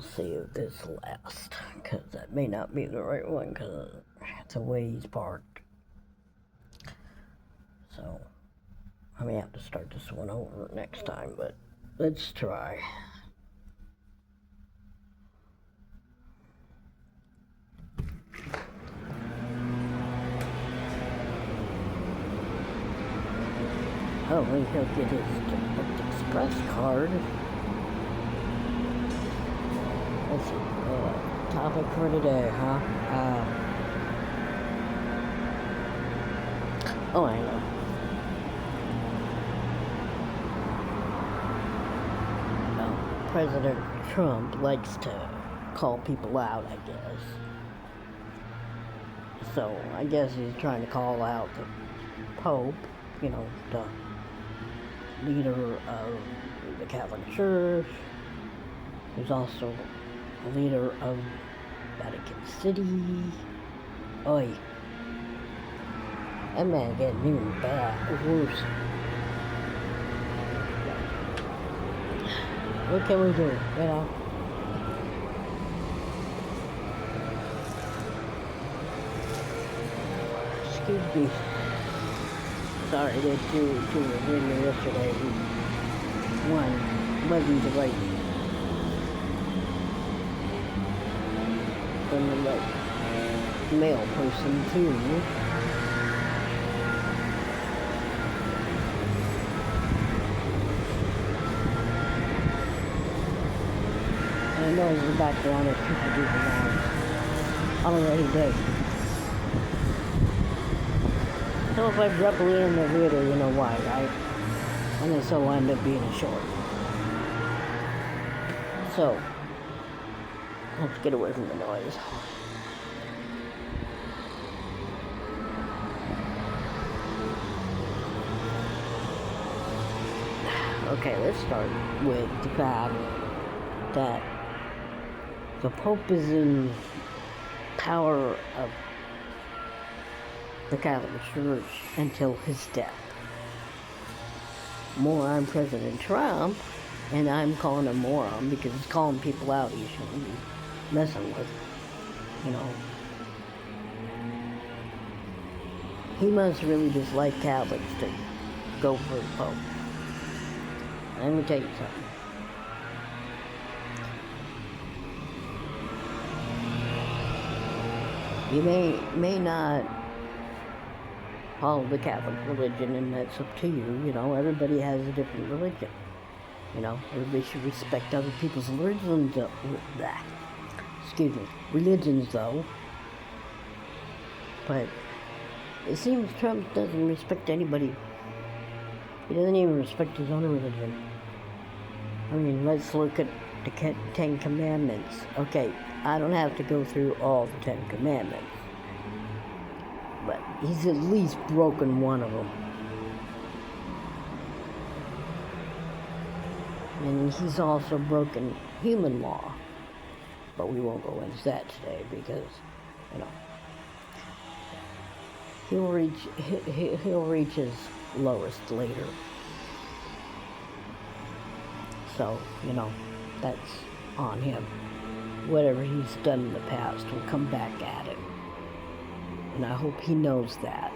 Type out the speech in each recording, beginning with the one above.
We'll see if this lasts, because that may not be the right one, because it's the way he's parked. So I may have to start this one over next time, but let's try. Hopefully he'll get his express card. Let's see, topic for today, huh? Oh, I know. President Trump likes to call people out, I guess. So I guess he's trying to call out the Pope, the leader of the Catholic Church, who's also a leader of Vatican City. Oi. That man getting even worse. What can we do, Excuse me. Sorry, I did two video yesterday. One wasn't the right from the right male person too. I know in the background there's people doing around on a rainy day. So if I drop a in the video, you know why, right? And this will end up being short. So, let's get away from the noise. Okay, let's start with the fact that the Pope is in power of the Catholic Church until his death. More on President Trump, and I'm calling him moron because he's calling people out he shouldn't be messing with. He must really dislike Catholics to go for the Pope. Let me tell you something. You may not follow the Catholic religion, and that's up to you. Everybody has a different religion. Everybody should respect other people's religions. Religions, though. But it seems Trump doesn't respect anybody. He doesn't even respect his own religion. Let's look at the Ten Commandments. Okay, I don't have to go through all the 10 Commandments, but he's at least broken one of them. And he's also broken human law, but we won't go into that today because, he'll reach his lowest later. So, that's on him. Whatever he's done in the past will come back at him. And I hope he knows that.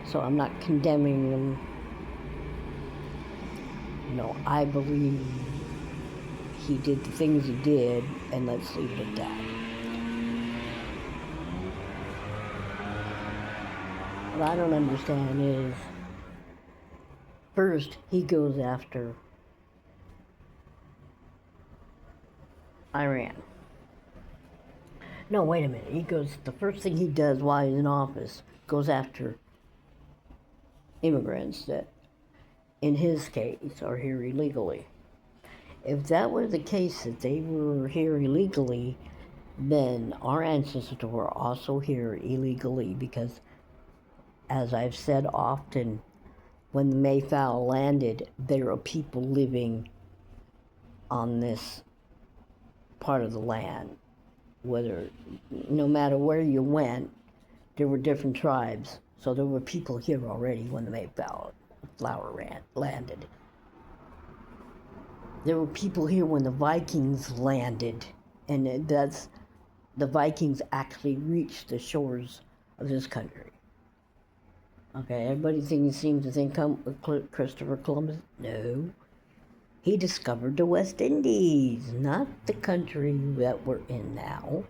So I'm not condemning him. I believe he did the things he did, and let's leave it at that. What I don't understand is, first, he goes after Iran. No, wait a minute. The first thing he does while he's in office, goes after immigrants that, in his case, are here illegally. If that were the case, that they were here illegally, then our ancestors were also here illegally, because, as I've said often, when the Mayflower landed, there were people living on this part of the land. No matter where you went, there were different tribes. So there were people here already when the Mayflower landed. There were people here when the Vikings landed, and that's the Vikings actually reached the shores of this country. Okay, everybody seems to think Christopher Columbus. No, he discovered the West Indies, not the country that we're in now.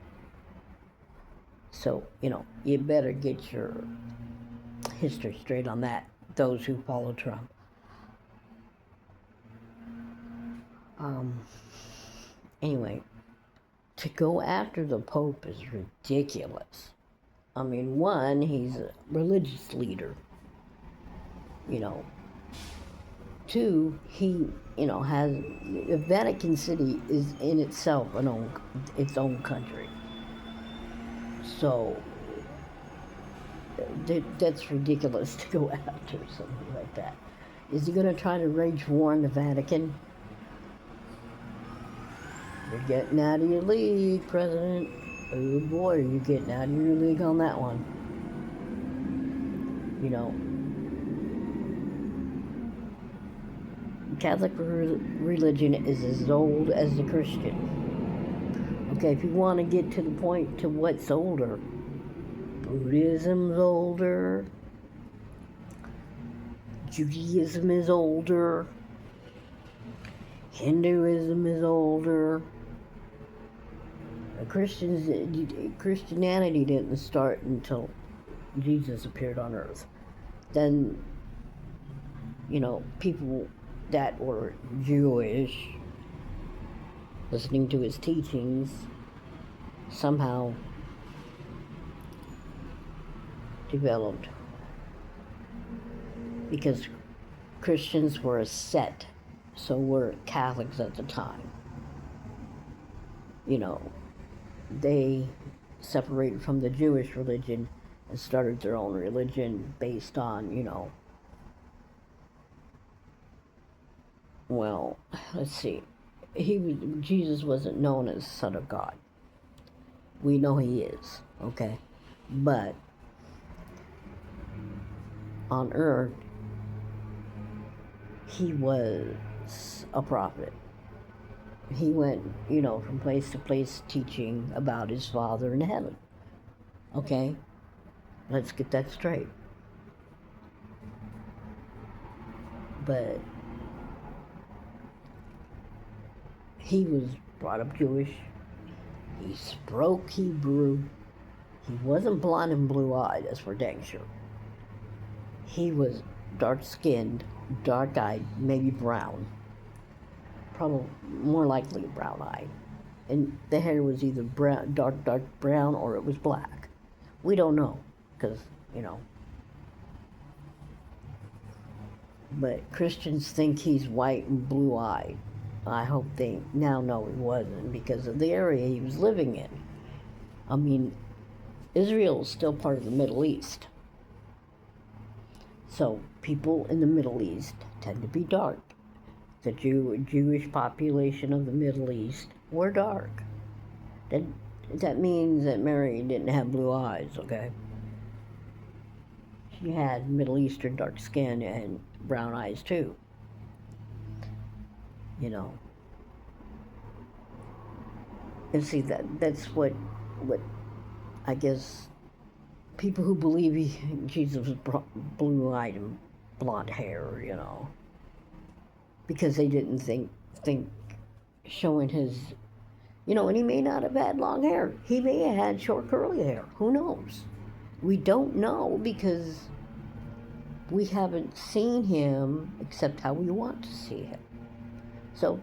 So, you better get your history straight on that, those who follow Trump. Anyway, to go after the Pope is ridiculous. I mean, one, he's a religious leader. Two, he, has Vatican City is in itself its own country. So that's ridiculous to go after something like that. Is he going to try to wage war on the Vatican? You're getting out of your league, President. Oh boy, you're getting out of your league on that one. Catholic religion is as old as the Christian. Okay, if you want to get to the point to what's older, Buddhism's older, Judaism is older, Hinduism is older. Christianity didn't start until Jesus appeared on earth. Then, people that were Jewish, listening to his teachings, somehow developed. Because Christians were a sect, so were Catholics at the time. They separated from the Jewish religion and started their own religion based on, well, let's see. Jesus wasn't known as Son of God. We know he is, okay? But on earth, he was a prophet. He went, from place to place teaching about his Father in heaven. Okay? Let's get that straight. But he was brought up Jewish. He spoke Hebrew. He wasn't blonde and blue-eyed, that's for dang sure. He was dark-skinned, dark-eyed, maybe brown. Probably more likely brown-eyed. And the hair was either brown, dark brown, or it was black. We don't know, because, But Christians think he's white and blue-eyed. I hope they now know he wasn't, because of the area he was living in. I mean, Israel is still part of the Middle East. So people in the Middle East tend to be dark. The Jewish population of the Middle East were dark. That means that Mary didn't have blue eyes, okay? She had Middle Eastern dark skin and brown eyes too. And see, that's what I guess people who believe Jesus was blue-eyed and blonde hair, because they didn't think showing his, and he may not have had long hair. He may have had short curly hair. Who knows? We don't know because we haven't seen him except how we want to see him. So,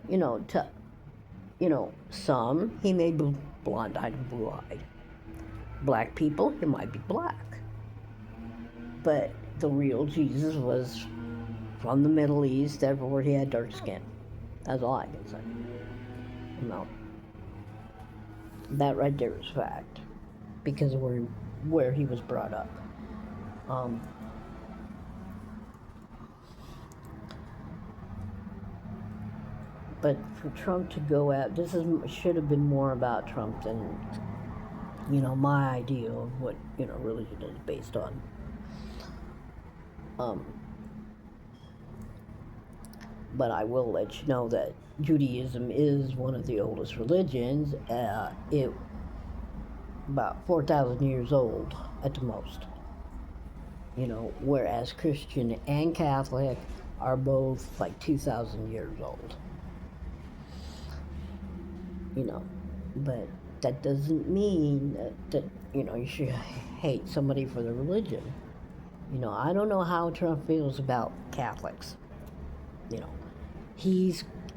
some he may be blonde-eyed and blue-eyed. Black people, he might be black. But the real Jesus was from the Middle East, therefore he had dark skin. That's all I can say. That right there is fact, because of where he was brought up. But for Trump to go out, should have been more about Trump than, my idea of what, religion is based on. But I will let you know that Judaism is one of the oldest religions. It about 4,000 years old at the most. Whereas Christian and Catholic are both like 2,000 years old. But that doesn't mean that you should hate somebody for their religion. I don't know how Trump feels about Catholics. He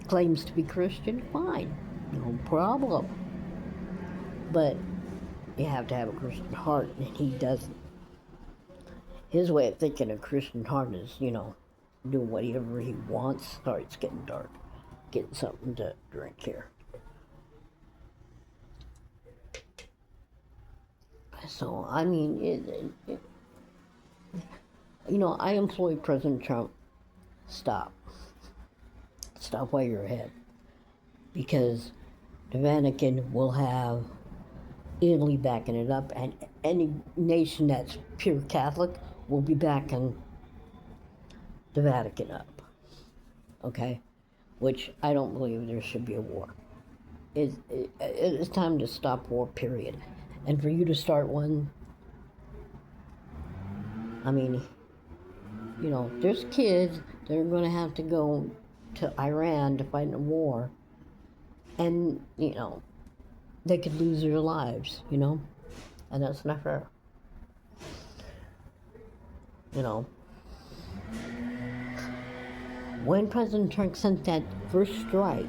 claims to be Christian, fine, no problem. But you have to have a Christian heart, and he doesn't. His way of thinking of Christian heart is, doing whatever he wants. Sorry, it's getting dark. Getting something to drink here. So, I mean, I implore President Trump, stop. Stop while you're ahead. Because the Vatican will have Italy backing it up, and any nation that's pure Catholic will be backing the Vatican up. Okay? Which I don't believe there should be a war. It's time to stop war, period. And for you to start one, I mean, there's kids that are going to have to go to Iran to fight in a war, and, they could lose their lives, and that's not fair. When President Trump sent that first strike,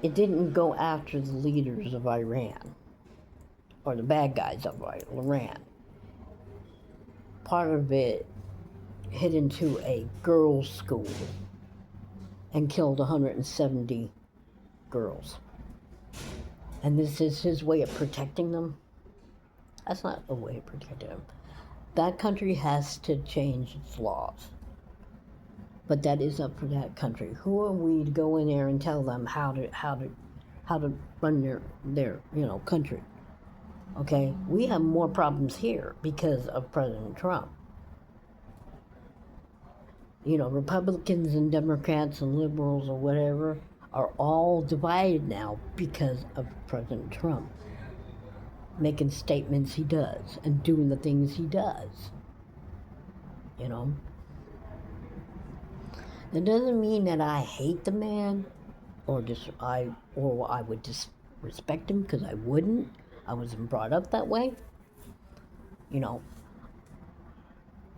it didn't go after the leaders of Iran, or the bad guys of Iran. Part of it hit into a girls' school and killed 170 girls. And this is his way of protecting them? That's not a way of protecting them. That country has to change its laws. But that is up for that country. Who are we to go in there and tell them how to run their country? Okay? We have more problems here because of President Trump. Republicans and Democrats and liberals or whatever are all divided now because of President Trump making statements he does and doing the things he does. It doesn't mean that I hate the man or I would disrespect him, because I wouldn't. I wasn't brought up that way.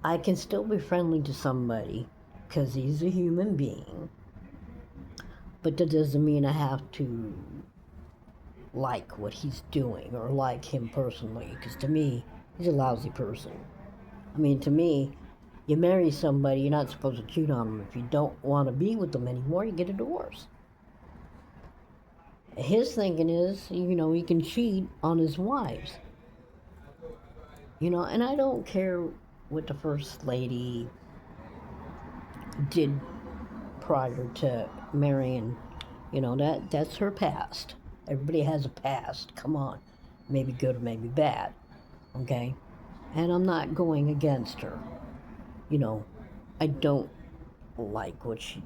I can still be friendly to somebody because he's a human being. But that doesn't mean I have to like what he's doing or like him personally, because to me, he's a lousy person. I mean, to me, you marry somebody, you're not supposed to cheat on them. If you don't want to be with them anymore, you get a divorce. His thinking is, he can cheat on his wives. And I don't care what the First Lady did prior to marrying. That's her past. Everybody has a past. Come on. Maybe good or maybe bad. Okay? And I'm not going against her. I don't like what she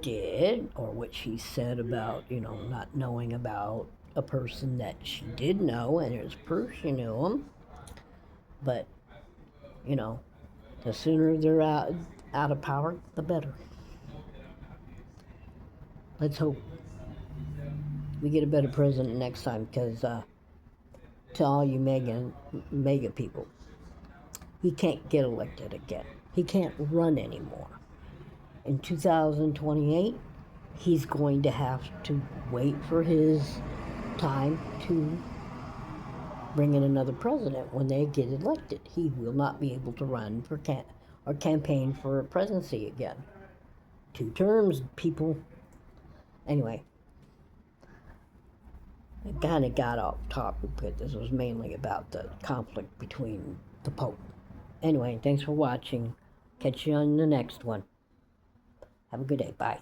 did or what she said about, not knowing about a person that she did know, and there's proof she knew him. But, the sooner they're out of power, the better. Let's hope we get a better president next time, because to all you mega people, he can't get elected again. He can't run anymore. In 2028, he's going to have to wait for his time to bring in another president when they get elected. He will not be able to run for campaign for a presidency again. 2 terms, people. Anyway, I kind of got off topic, but this was mainly about the conflict between the Pope. Anyway, thanks for watching. Catch you on the next one. Have a good day. Bye.